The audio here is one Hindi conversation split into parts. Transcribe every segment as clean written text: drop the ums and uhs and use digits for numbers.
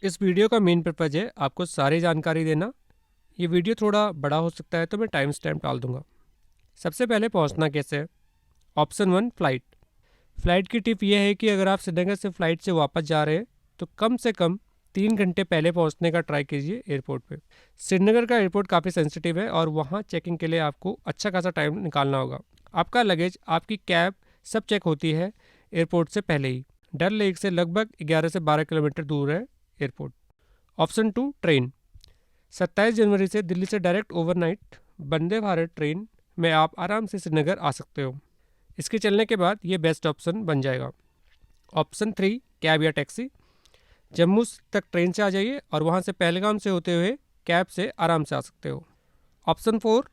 इस वीडियो का मेन पर्पज़ है आपको सारी जानकारी देना। ये वीडियो थोड़ा बड़ा हो सकता है तो मैं टाइम स्टैम्प डाल दूंगा। सबसे पहले पहुंचना कैसे है। Option 1 flight. फ़्लाइट की टिप ये है कि अगर आप श्रीनगर से फ़्लाइट से वापस जा रहे हैं तो कम से कम 3 घंटे पहले पहुंचने का ट्राई कीजिए एयरपोर्ट पे। श्रीनगर का एयरपोर्ट काफ़ी सेंसिटिव है और वहाँ चेकिंग के लिए आपको अच्छा खासा टाइम निकालना होगा। आपका लगेज, आपकी कैब सब चेक होती है एयरपोर्ट से पहले ही। डल लेक से लगभग 11 से 12 किलोमीटर दूर है एयरपोर्ट। Option 2 train. 27 जनवरी से दिल्ली से direct overnight Vande Bharat train में आप आराम से श्रीनगर आ सकते हो। इसके चलने के बाद ये बेस्ट ऑप्शन बन जाएगा। ऑप्शन 3 कैब या टैक्सी। जम्मू तक ट्रेन से आ जाइए और वहाँ से पहलगाम से होते हुए कैब से आराम से आ सकते हो। ऑप्शन 4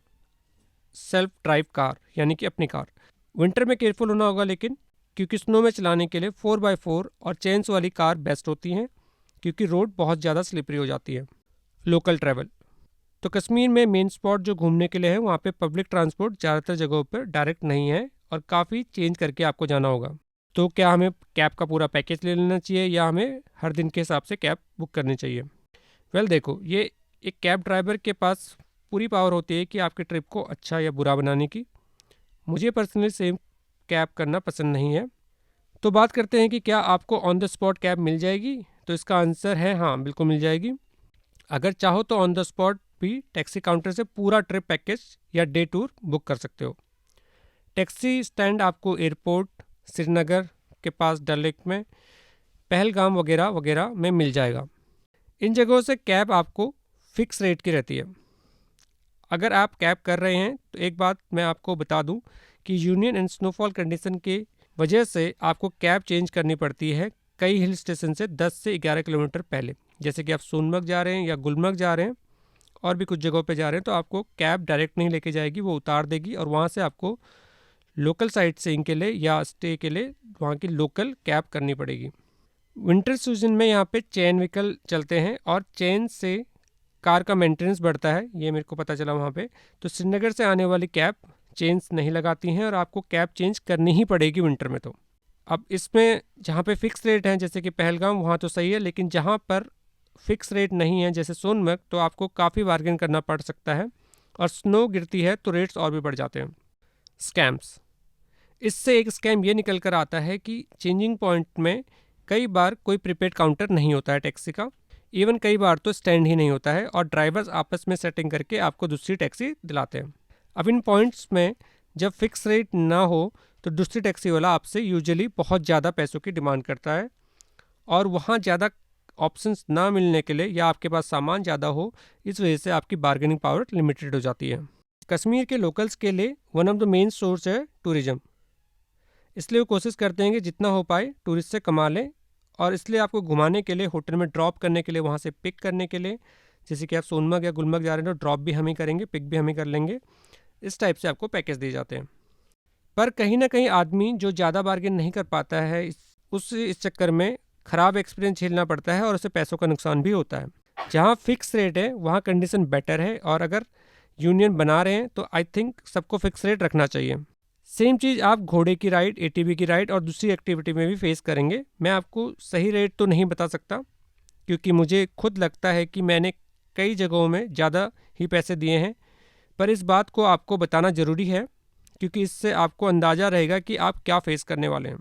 सेल्फ ड्राइव कार यानी कि अपनी कार। विंटर में केयरफुल होना होगा लेकिन, क्योंकि स्नो में चलाने के लिए 4x4 और चेन्स वाली कार बेस्ट होती हैं क्योंकि रोड बहुत ज़्यादा स्लिपरी हो जाती है। Local travel. तो कश्मीर में मेन स्पॉट जो घूमने के लिए है वहाँ पे पब्लिक ट्रांसपोर्ट ज़्यादातर जगहों पर डायरेक्ट नहीं है और काफ़ी चेंज करके आपको जाना होगा। तो क्या हमें कैब का पूरा पैकेज ले लेना चाहिए या हमें हर दिन के हिसाब से कैब बुक करनी चाहिए? वेल देखो, ये एक कैब ड्राइवर के पास पूरी पावर होती है कि आपके ट्रिप को अच्छा या बुरा बनाने की। मुझे पर्सनली सेम कैब करना पसंद नहीं है। तो बात करते हैं कि क्या आपको ऑन द स्पॉट कैब मिल जाएगी। तो इसका आंसर है हाँ, बिल्कुल मिल जाएगी। अगर चाहो तो ऑन द स्पॉट भी टैक्सी काउंटर से पूरा ट्रिप पैकेज या डे टूर बुक कर सकते हो। टैक्सी स्टैंड आपको एयरपोर्ट, श्रीनगर के पास डल लेक में, पहलगाम वगैरह वगैरह में मिल जाएगा। इन जगहों से कैब आपको फिक्स रेट की रहती है। अगर आप कैब कर रहे हैं तो एक बात मैं आपको बता दूं कि यूनियन एंड स्नोफॉल कंडीशन के वजह से आपको कैब चेंज करनी पड़ती है कई हिल स्टेशन से 10 से 11 किलोमीटर पहले। जैसे कि आप सोनमर्ग जा रहे हैं या गुलमर्ग जा रहे हैं और भी कुछ जगहों पे जा रहे हैं तो आपको कैब डायरेक्ट नहीं लेके जाएगी, वो उतार देगी और वहाँ से आपको लोकल साइट सीइंग के लिए या स्टे के लिए वहाँ की लोकल कैब करनी पड़ेगी। विंटर सीजन में यहाँ पे चेन व्हीकल चलते हैं और चेन से कार का मेंटेनेंस बढ़ता है, ये मेरे को पता चला वहाँ पे। तो श्रीनगर से आने वाली कैब चेन्स नहीं लगाती हैं और आपको कैब चेंज करनी ही पड़ेगी विंटर में। तो अब इसमें जहाँ पे फिक्स रेट हैं जैसे कि पहलगाम, वहाँ तो सही है, लेकिन जहाँ पर फिक्स रेट नहीं है जैसे सोनमर्ग तो आपको काफ़ी बार्गेन करना पड़ सकता है और स्नो गिरती है तो रेट्स और भी बढ़ जाते हैं। स्कैम्स। इससे एक स्कैम ये निकल कर आता है कि चेंजिंग पॉइंट में कई बार कोई प्रीपेड काउंटर नहीं होता है टैक्सी का। इवन कई बार तो स्टैंड ही नहीं होता है और ड्राइवर्स आपस में सेटिंग करके आपको दूसरी टैक्सी दिलाते हैं। अब इन पॉइंट्स में जब फिक्स रेट ना हो तो दूसरी टैक्सी वाला आपसे यूजुअली बहुत ज़्यादा पैसों की डिमांड करता है और वहाँ ज़्यादा ऑप्शंस ना मिलने के लिए या आपके पास सामान ज़्यादा हो, इस वजह से आपकी बार्गेनिंग पावर लिमिटेड हो जाती है। कश्मीर के लोकल्स के लिए one of the main source है टूरिज़्म, इसलिए वो कोशिश करते हैं कि जितना हो पाए टूरिस्ट से कमा लें और इसलिए आपको घुमाने के लिए, होटल में ड्रॉप करने के लिए, वहाँ से पिक करने के लिए, जैसे कि आप सोनमर्ग या गुलमर्ग जा रहे हैं तो ड्रॉप भी हम ही करेंगे, पिक भी हम ही कर लेंगे, इस टाइप से आपको पैकेज दिए जाते हैं। पर कहीं ना कहीं आदमी जो ज़्यादा बार्गेन नहीं कर पाता है इस चक्कर में ख़राब एक्सपीरियंस झेलना पड़ता है और उससे पैसों का नुकसान भी होता है। जहाँ फिक्स रेट है वहाँ कंडीशन बेटर है और अगर यूनियन बना रहे हैं तो आई थिंक सबको फिक्स रेट रखना चाहिए। सेम चीज़ आप घोड़े की राइड, एटीवी की राइड और दूसरी एक्टिविटी में भी फेस करेंगे। मैं आपको सही रेट तो नहीं बता सकता क्योंकि मुझे खुद लगता है कि मैंने कई जगहों में ज़्यादा ही पैसे दिए हैं, पर इस बात को आपको बताना ज़रूरी है क्योंकि इससे आपको अंदाज़ा रहेगा कि आप क्या फेस करने वाले हैं।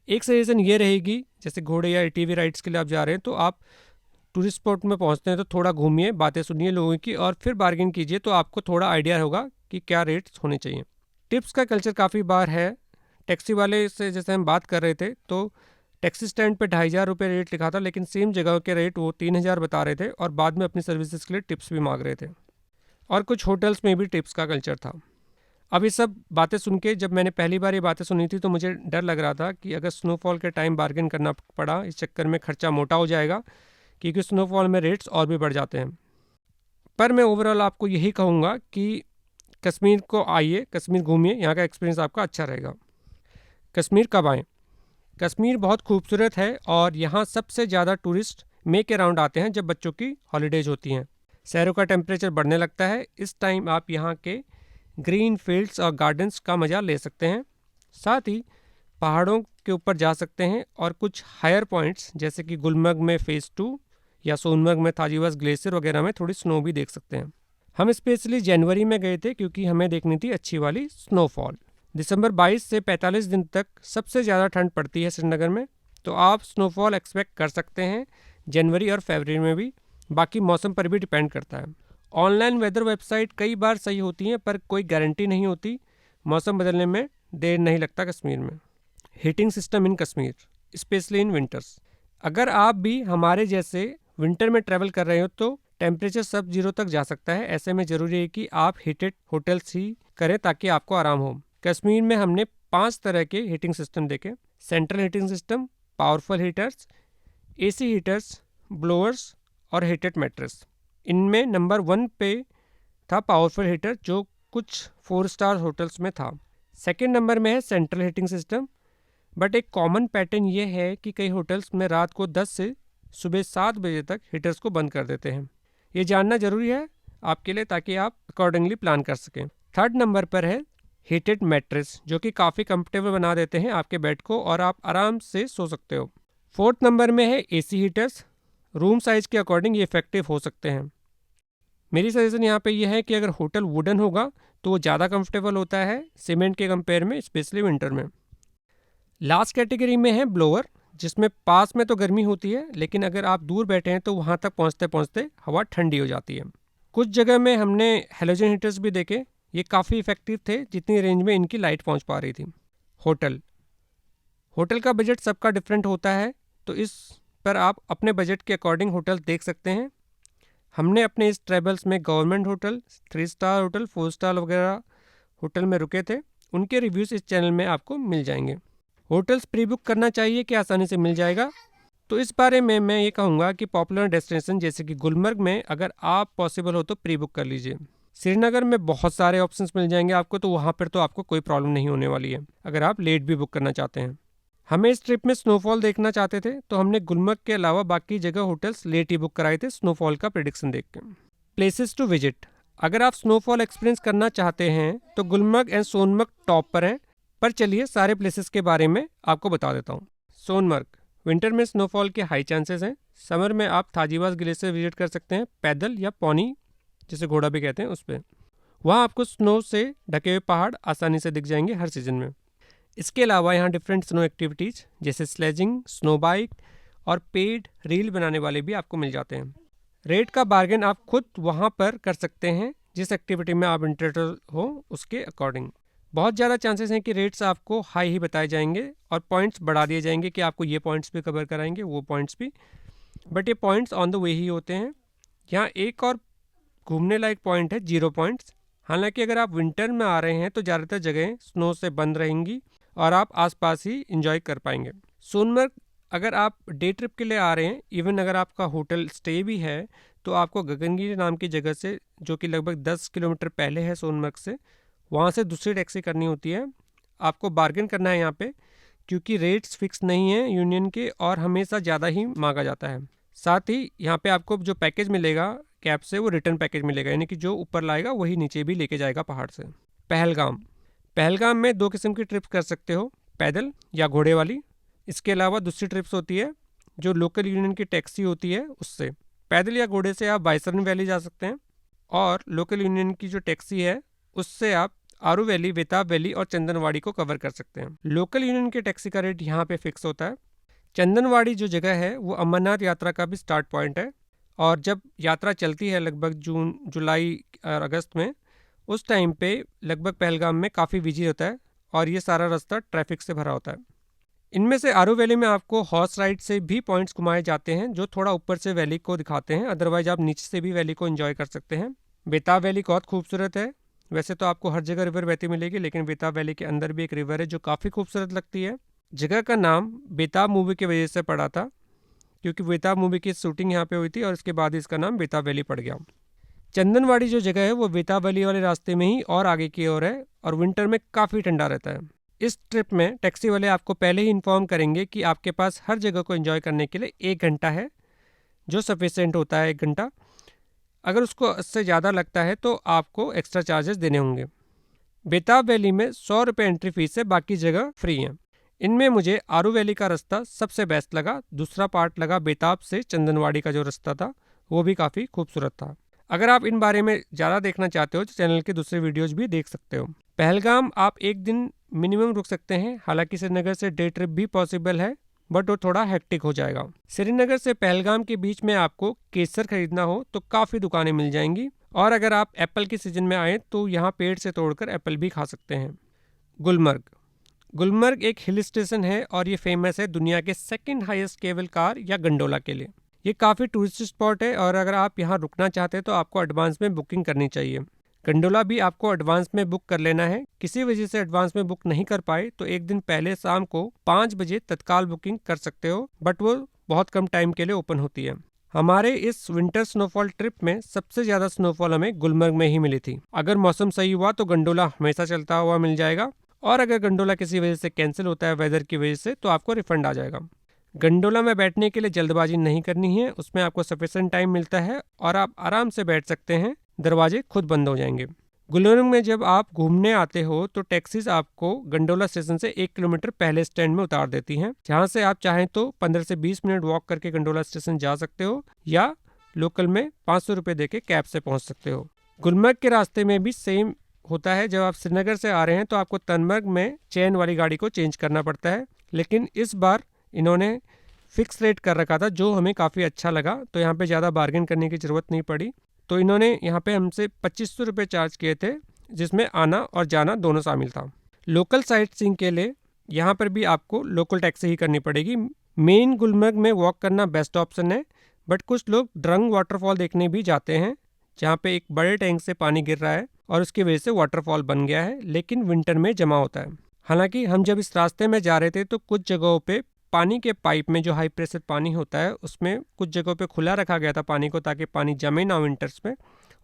एक सजेशन ये रहेगी, जैसे घोड़े या एटीवी राइड्स के लिए आप जा रहे हैं तो आप टूरिस्ट स्पॉट में पहुंचते हैं तो थोड़ा घूमिए, बातें सुनिए लोगों की और फिर बार्गेन कीजिए तो आपको थोड़ा आइडिया होगा कि क्या रेट्स होने चाहिए। टिप्स का कल्चर काफ़ी बार है। टैक्सी वाले से जैसे हम बात कर रहे थे तो टैक्सी स्टैंड पे 2,500 रुपये रेट लिखा था, लेकिन सेम जगह के रेट वो 3,000 बता रहे थे और बाद में अपनी सर्विसेज के लिए टिप्स भी मांग रहे थे और कुछ होटल्स में भी टिप्स का कल्चर था। अब ये सब बातें सुन के जब मैंने पहली बार ये बातें सुनी थी तो मुझे डर लग रहा था कि अगर स्नोफॉल के टाइम बार्गेन करना पड़ा, इस चक्कर में खर्चा मोटा हो जाएगा क्योंकि स्नोफॉल में रेट्स और भी बढ़ जाते हैं। पर मैं ओवरऑल आपको यही कहूँगा कि कश्मीर को आइए, कश्मीर घूमिए, यहाँ का एक्सपीरियंस आपका अच्छा रहेगा। कश्मीर कब आएँ? कश्मीर बहुत खूबसूरत है और यहाँ सबसे ज़्यादा टूरिस्ट मई के राउंड आते हैं जब बच्चों की हॉलीडेज होती हैं। शहरों का टेम्परेचर बढ़ने लगता है, इस टाइम आप यहाँ के ग्रीन फील्ड्स और गार्डन्स का मज़ा ले सकते हैं। साथ ही पहाड़ों के ऊपर जा सकते हैं और कुछ हायर पॉइंट्स जैसे कि गुलमर्ग में फ़ेज़ 2 या सोनमर्ग में थाजीवास ग्लेशियर वगैरह में थोड़ी स्नो भी देख सकते हैं। हम स्पेशली जनवरी में गए थे क्योंकि हमें देखनी थी अच्छी वाली स्नोफॉल। दिसंबर 22 से 45 दिन तक सबसे ज़्यादा ठंड पड़ती है श्रीनगर में, तो आप स्नोफॉल एक्सपेक्ट कर सकते हैं जनवरी और फरवरी में भी। बाकी मौसम पर भी डिपेंड करता है। ऑनलाइन वेदर वेबसाइट कई बार सही होती हैं पर कोई गारंटी नहीं होती। मौसम बदलने में देर नहीं लगता कश्मीर में। Heating system in Kashmir specially in winters. अगर आप भी हमारे जैसे विंटर में ट्रैवल कर रहे हो तो टेम्परेचर सब जीरो तक जा सकता है। ऐसे में ज़रूरी है कि आप हीटेड होटल्स ही करें ताकि आपको आराम हो। कश्मीर में हमने 5 तरह के हीटिंग सिस्टम देखे। Central heating system, powerful heaters, AC heaters, blowers और हीटेड मैट्रेस। इनमें नंबर 1 पे था पावरफुल हीटर जो कुछ 4 स्टार होटल्स में था। सेकंड नंबर में है सेंट्रल हीटिंग सिस्टम, बट एक कॉमन पैटर्न ये है कि कई होटल्स में रात को 10 से सुबह 7 बजे तक हीटर्स को बंद कर देते हैं। ये जानना ज़रूरी है आपके लिए ताकि आप अकॉर्डिंगली प्लान कर सकें। थर्ड नंबर पर है हीटेड मैट्रेस जो कि काफ़ी कंफर्टेबल बना देते हैं आपके बेड को और आप आराम से सो सकते हो। फोर्थ नंबर में है एसी हीटर्स। रूम साइज़ के अकॉर्डिंग ये इफेक्टिव हो सकते हैं। मेरी सजेशन यहाँ पे ये है कि अगर होटल वुडन होगा तो वो ज़्यादा कंफर्टेबल होता है सीमेंट के कंपेयर में, स्पेशली विंटर में। लास्ट कैटेगरी में है ब्लोअर, जिसमें पास में तो गर्मी होती है लेकिन अगर आप दूर बैठे हैं तो वहाँ तक पहुँचते पहुँचते हवा ठंडी हो जाती है। कुछ जगह में हमने हेलोजन हीटर्स भी देखे, ये काफ़ी इफेक्टिव थे जितनी रेंज में इनकी लाइट पहुँच पा रही थी। होटल का बजट सबका डिफरेंट होता है तो इस पर आप अपने बजट के अकॉर्डिंग होटल देख सकते हैं। हमने अपने इस ट्रैवल्स में government hotel, 3 star hotel, 4 star वगैरह होटल में रुके थे। उनके रिव्यूज़ इस चैनल में आपको मिल जाएंगे। होटल्स प्री बुक करना चाहिए कि आसानी से मिल जाएगा? तो इस बारे में मैं ये कहूँगा कि पॉपुलर डेस्टिनेशन जैसे कि गुलमर्ग में अगर आप पॉसिबल हो तो प्री बुक कर लीजिए। श्रीनगर में बहुत सारे ऑप्शंस मिल जाएंगे आपको, तो वहाँ पर तो आपको कोई प्रॉब्लम नहीं होने वाली है अगर आप लेट भी बुक करना चाहते हैं। हमें इस ट्रिप में स्नोफॉल देखना चाहते थे तो हमने गुलमर्ग के अलावा बाकी जगह होटल्स लेट ही बुक कराए थे स्नोफॉल का प्रेडिक्शन देख के। प्लेसेस टू विजिट, अगर आप स्नोफॉल एक्सपीरियंस करना चाहते हैं तो गुलमर्ग एंड सोनमर्ग टॉप पर हैं। पर चलिए सारे प्लेसेस के बारे में आपको बता देता हूँ। सोनमर्ग, विंटर में स्नोफॉल के हाई चांसेस हैं। समर में आप थाजीवास ग्लेशियर विजिट कर सकते हैं पैदल या पौनी, जिसे घोड़ा भी कहते हैं, उस पर। वहाँ आपको स्नो से ढके हुए पहाड़ आसानी से दिख जाएंगे हर सीजन में। इसके अलावा यहाँ डिफरेंट स्नो एक्टिविटीज़ जैसे स्लेजिंग, स्नो बाइक और पेड रील बनाने वाले भी आपको मिल जाते हैं। रेट का बार्गेन आप खुद वहाँ पर कर सकते हैं जिस एक्टिविटी में आप इंटरेस्टेड हो उसके अकॉर्डिंग। बहुत ज़्यादा चांसेस हैं कि रेट्स आपको हाई ही बताए जाएंगे और पॉइंट्स बढ़ा दिए जाएंगे कि आपको ये पॉइंट्स भी कवर कराएंगे, वो पॉइंट्स भी, बट ये पॉइंट्स ऑन द वे ही होते हैं। यहाँ एक और घूमने लायक पॉइंट है 0 पॉइंट्स। हालांकि अगर आप विंटर में आ रहे हैं तो ज़्यादातर जगहें स्नो से बंद रहेंगी और आप आसपास ही इंजॉय कर पाएंगे। सोनमर्ग, अगर आप डे ट्रिप के लिए आ रहे हैं, इवन अगर आपका होटल स्टे भी है, तो आपको गगनगिरी नाम की जगह से, जो कि लगभग 10 किलोमीटर पहले है सोनमर्ग से, वहाँ से दूसरी टैक्सी करनी होती है। आपको बार्गेन करना है यहाँ पे क्योंकि रेट्स फिक्स नहीं है यूनियन के और हमेशा ज़्यादा ही मांगा जाता है। साथ ही यहाँ पे आपको जो पैकेज मिलेगा कैब से वो रिटर्न पैकेज मिलेगा, यानी कि जो ऊपर लाएगा वही नीचे भी लेके जाएगा पहाड़ से। पहलगाम में 2 किस्म की ट्रिप्स कर सकते हो, पैदल या घोड़े वाली। इसके अलावा दूसरी ट्रिप्स होती है जो लोकल यूनियन की टैक्सी होती है उससे। पैदल या घोड़े से आप बाइसरन वैली जा सकते हैं और लोकल यूनियन की जो टैक्सी है उससे आप आरू वैली, बेताब वैली और चंदनवाड़ी को कवर कर सकते हैं। लोकल यूनियन के टैक्सी का रेट यहाँ पे फिक्स होता है। चंदनवाड़ी जो जगह है वो अमरनाथ यात्रा का भी स्टार्ट पॉइंट है और जब यात्रा चलती है लगभग जून, जुलाई और अगस्त में, उस टाइम पे लगभग पहलगाम में काफ़ी बिजी होता है और ये सारा रास्ता ट्रैफिक से भरा होता है। इनमें से आरू वैली में आपको हॉर्स राइड से भी पॉइंट्स घुमाए जाते हैं जो थोड़ा ऊपर से वैली को दिखाते हैं, अदरवाइज आप नीचे से भी वैली को एंजॉय कर सकते हैं। बेताब वैली बहुत खूबसूरत है। वैसे तो आपको हर जगह रिवर बहती मिलेगी लेकिन बेताब वैली के अंदर भी एक रिवर है जो काफ़ी खूबसूरत लगती है। जगह का नाम बेताब मूवी की वजह से पड़ा था क्योंकि बेताब मूवी की शूटिंग यहाँ पे हुई थी और इसके बाद इसका नाम बेताब वैली पड़ गया। चंदनवाड़ी जो जगह है वो बेताब वैली वाले रास्ते में ही और आगे की ओर है और विंटर में काफ़ी ठंडा रहता है। इस ट्रिप में टैक्सी वाले आपको पहले ही इन्फॉर्म करेंगे कि आपके पास हर जगह को एंजॉय करने के लिए 1 घंटा है जो सफिशिएंट होता है 1 घंटा। अगर उसको उससे ज़्यादा लगता है तो आपको एक्स्ट्रा चार्जेस देने होंगे। बेताब वैली में 100 रुपये एंट्री फीस है, बाकी जगह फ्री हैं। इनमें मुझे आरू वैली का रास्ता सबसे बेस्ट लगा। दूसरा पार्ट लगा बेताब से चंदनवाड़ी का जो रास्ता था, वो भी काफ़ी खूबसूरत था। अगर आप इन बारे में ज़्यादा देखना चाहते हो तो चैनल के दूसरे वीडियोज भी देख सकते हो। पहलगाम आप एक दिन मिनिमम रुक सकते हैं। हालांकि श्रीनगर से डे ट्रिप भी पॉसिबल है, बट वो थोड़ा हेक्टिक हो जाएगा। श्रीनगर से पहलगाम के बीच में आपको केसर खरीदना हो तो काफ़ी दुकानें मिल जाएंगी, और अगर आप एप्पल के सीजन में आए तो यहाँ पेड़ से तोड़कर एप्पल भी खा सकते हैं। गुलमर्ग। गुलमर्ग एक हिल स्टेशन है और ये फेमस है दुनिया के सेकंड हाईएस्ट केबल कार या गंडोला के लिए। ये काफ़ी टूरिस्ट स्पॉट है और अगर आप यहाँ रुकना चाहते हैं तो आपको एडवांस में बुकिंग करनी चाहिए। गंडोला भी आपको एडवांस में बुक कर लेना है। किसी वजह से एडवांस में बुक नहीं कर पाए तो एक दिन पहले शाम को 5 बजे तत्काल बुकिंग कर सकते हो, बट वो बहुत कम टाइम के लिए ओपन होती है। हमारे इस विंटर स्नोफॉल ट्रिप में सबसे ज़्यादा स्नोफॉल हमें गुलमर्ग में ही मिली थी। अगर मौसम सही हुआ तो गंडोला हमेशा चलता हुआ मिल जाएगा, और अगर गंडोला किसी वजह से कैंसिल होता है वेदर की वजह से तो आपको रिफंड आ जाएगा। गंडोला में बैठने के लिए जल्दबाजी नहीं करनी है, उसमें आपको सफिशिएंट टाइम मिलता है और आप आराम से बैठ सकते हैं, दरवाजे खुद बंद हो जाएंगे। गुलमर्ग में जब आप घूमने आते हो तो टैक्सीज आपको गंडोला स्टेशन से 1 किलोमीटर पहले स्टैंड में उतार देती हैं, जहां से आप चाहें तो 15 से 20 मिनट वॉक करके गंडोला स्टेशन जा सकते हो, या लोकल में 500 रुपये दे के कैब से पहुंच सकते हो। गुलमर्ग के रास्ते में भी सेम होता है। जब आप श्रीनगर से आ रहे हैं तो आपको तनमर्ग में चैन वाली गाड़ी को चेंज करना पड़ता है, लेकिन इस बार इन्होंने फिक्स रेट कर रखा था जो हमें काफ़ी अच्छा लगा, तो यहाँ पे ज़्यादा बार्गेन करने की ज़रूरत नहीं पड़ी। तो इन्होंने यहाँ पे हमसे 2500 रुपये चार्ज किए थे, जिसमें आना और जाना दोनों शामिल था। लोकल साइट सीइंग के लिए यहाँ पर भी आपको लोकल टैक्सी ही करनी पड़ेगी। मेन गुलमर्ग में वॉक करना बेस्ट ऑप्शन है, बट कुछ लोग ड्रंग वाटरफॉल देखने भी जाते हैं, जहाँ पे एक बड़े टैंक से पानी गिर रहा है और उसकी वजह से वाटरफॉल बन गया है, लेकिन विंटर में जमा होता है। हालांकि हम जब इस रास्ते में जा रहे थे तो कुछ जगहों पे पानी के पाइप में जो हाई प्रेशर पानी होता है उसमें कुछ जगहों पे खुला रखा गया था पानी को, ताकि पानी जमे ना विंटर्स में,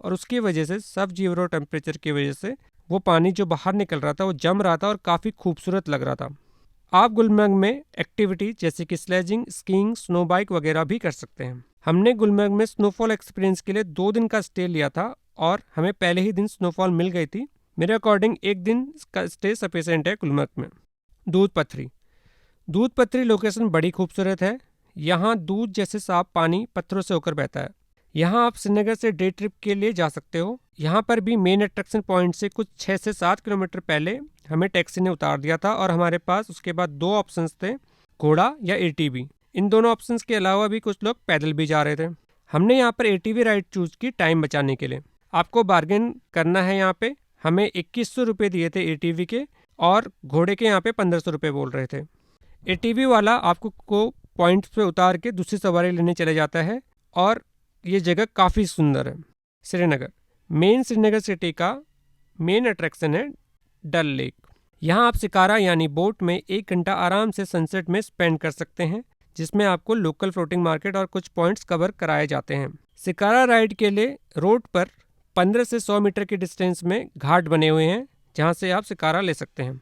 और उसकी वजह से सब जीरो टेम्परेचर की वजह से वो पानी जो बाहर निकल रहा था वो जम रहा था और काफ़ी खूबसूरत लग रहा था। आप गुलमर्ग में एक्टिविटी जैसे कि स्लेजिंग, स्कीइंग, स्नो बाइक वगैरह भी कर सकते हैं। हमने गुलमर्ग में स्नोफॉल एक्सपीरियंस के लिए 2 दिन का स्टे लिया था और हमें पहले ही दिन स्नोफॉल मिल गई थी। मेरे अकॉर्डिंग 1 दिन का स्टे सफिशिएंट है गुलमर्ग में। दूध पथरी। दूध पथरी लोकेशन बड़ी खूबसूरत है। यहाँ दूध जैसे साफ पानी पत्थरों से होकर बहता है। यहाँ आप श्रीनगर से डे ट्रिप के लिए जा सकते हो। यहाँ पर भी मेन अट्रैक्शन पॉइंट से कुछ 6 से 7 किलोमीटर पहले हमें टैक्सी ने उतार दिया था और हमारे पास उसके बाद 2 ऑप्शंस थे, घोड़ा या एटीवी। इन दोनों ऑप्शंस के अलावा भी कुछ लोग पैदल भी जा रहे थे। हमने यहाँ पर एटीवी राइड चूज की टाइम बचाने के लिए। आपको बार्गेन करना है। यहाँ पे हमें 2100 रुपये दिए थे एटीवी के, और घोड़े के यहाँ पे 1500 रुपये बोल रहे थे। एटीवी वाला आपको पॉइंट्स पे उतार के दूसरी सवारी लेने चले जाता है, और ये जगह काफ़ी सुंदर है। श्रीनगर मेन श्रीनगर सिटी का मेन अट्रैक्शन है डल लेक। यहाँ आप शिकारा यानी बोट में 1 घंटा आराम से सनसेट में स्पेंड कर सकते हैं, जिसमें आपको लोकल फ्लोटिंग मार्केट और कुछ पॉइंट्स कवर कराए जाते हैं। शिकारा राइड के लिए रोड पर 15 से 100 मीटर की डिस्टेंस में घाट बने हुए हैं, जहाँ से आप शिकारा ले सकते हैं।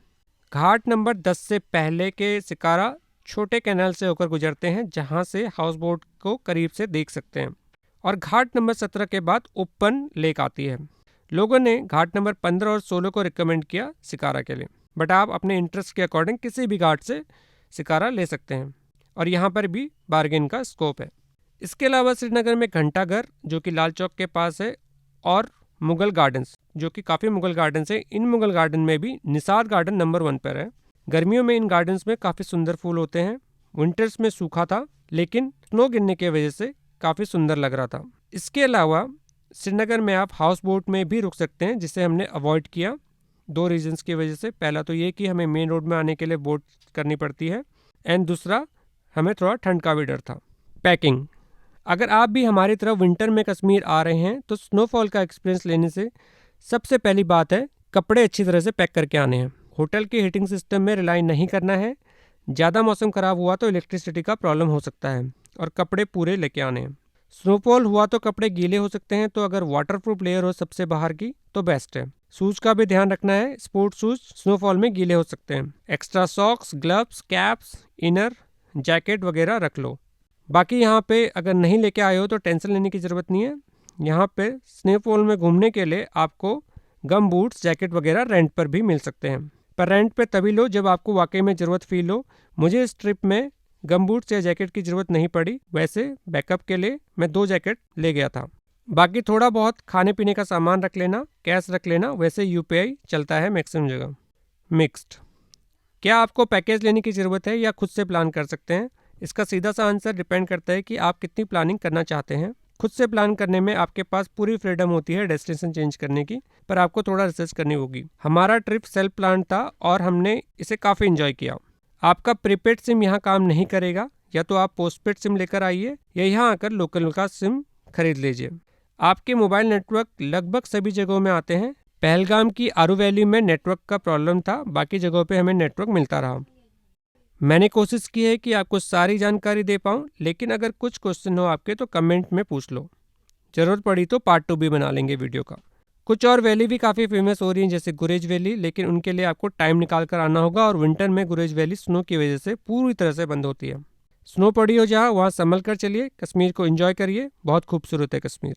घाट नंबर 10 से पहले के शिकारा छोटे कैनाल से होकर गुजरते हैं, जहाँ से हाउस बोट को करीब से देख सकते हैं, और घाट नंबर 17 के बाद ओपन लेक आती है। लोगों ने घाट नंबर 15 और 16 को रिकमेंड किया शिकारा के लिए, बट आप अपने इंटरेस्ट के अकॉर्डिंग किसी भी घाट से शिकारा ले सकते हैं, और यहाँ पर भी बार्गेन का स्कोप है। इसके अलावा श्रीनगर में घंटाघर जो कि लाल चौक के पास है, और मुगल गार्डन्स जो कि काफ़ी मुगल गार्डन्स है। इन मुगल गार्डन में भी निसार गार्डन नंबर 1 पर है। गर्मियों में इन गार्डन्स में काफ़ी सुंदर फूल होते हैं। विंटर्स में सूखा था, लेकिन स्नो गिरने की वजह से काफ़ी सुंदर लग रहा था। इसके अलावा श्रीनगर में आप हाउस बोट में भी रुक सकते हैं, जिसे हमने अवॉइड किया 2 रीजंस की वजह से। पहला तो ये कि हमें मेन रोड में आने के लिए बोट करनी पड़ती है, एंड दूसरा हमें थोड़ा ठंड का भी डर था। पैकिंग। अगर आप भी हमारी तरह विंटर में कश्मीर आ रहे हैं तो स्नोफॉल का एक्सपीरियंस लेने से सबसे पहली बात है कपड़े अच्छी तरह से पैक करके आने हैं। होटल के हीटिंग सिस्टम में रिलाई नहीं करना है। ज़्यादा मौसम ख़राब हुआ तो इलेक्ट्रिसिटी का प्रॉब्लम हो सकता है, और कपड़े पूरे लेके आने हैं। स्नोफॉल हुआ तो कपड़े गीले हो सकते हैं, तो अगर वाटरप्रूफ लेयर हो सबसे बाहर की तो बेस्ट है। शूज़ का भी ध्यान रखना है, स्पोर्ट्स शूज़ स्नोफॉल में गीले हो सकते हैं। Extra socks, gloves, caps, inner, jacket वगैरह रख लो। बाकी यहाँ पे अगर नहीं लेके आए हो तो टेंशन लेने की ज़रूरत नहीं है। यहाँ पे स्नोफॉल में घूमने के लिए आपको गम बूट्स, जैकेट वगैरह रेंट पर भी मिल सकते हैं। पर रेंट पे तभी लो जब आपको वाकई में ज़रूरत फील हो। मुझे इस ट्रिप में गमबूट्स या जैकेट की ज़रूरत नहीं पड़ी, वैसे बैकअप के लिए मैं 2 जैकेट ले गया था। बाकी थोड़ा बहुत खाने पीने का सामान रख लेना, कैश रख लेना, वैसे यूपीआई चलता है मैक्सिमम जगह। मिक्स्ड, क्या आपको पैकेज लेने की ज़रूरत है या खुद से प्लान कर सकते हैं? इसका सीधा सा आंसर डिपेंड करता है कि आप कितनी प्लानिंग करना चाहते हैं। खुद से प्लान करने में आपके पास पूरी फ्रीडम होती है डेस्टिनेशन चेंज करने की, पर आपको थोड़ा रिसर्च करनी होगी। हमारा ट्रिप सेल्फ प्लान था और हमने इसे काफ़ी इन्जॉय किया। आपका प्रीपेड सिम यहाँ काम नहीं करेगा, या तो आप पोस्टपेड सिम लेकर आइए या यहाँ आकर लोकल का सिम खरीद लीजिए। आपके मोबाइल नेटवर्क लगभग सभी जगहों में आते हैं। पहलगाम की आरू वैली में नेटवर्क का प्रॉब्लम था, बाकी जगहों पे हमें नेटवर्क मिलता रहा। मैंने कोशिश की है कि आपको सारी जानकारी दे पाऊँ, लेकिन अगर कुछ क्वेश्चन हो आपके तो कमेंट में पूछ लो। ज़रूरत पड़ी तो पार्ट 2 भी बना लेंगे वीडियो का। कुछ और वैली भी काफ़ी फेमस हो रही हैं जैसे गुरेज वैली, लेकिन उनके लिए आपको टाइम निकाल कर आना होगा और विंटर में गुरेज वैली स्नो की वजह से पूरी तरह से बंद होती है। स्नो पड़ी हो जहाँ, वहाँ संभल कर चलिए, कश्मीर को एंजॉय करिए, बहुत खूबसूरत है कश्मीर।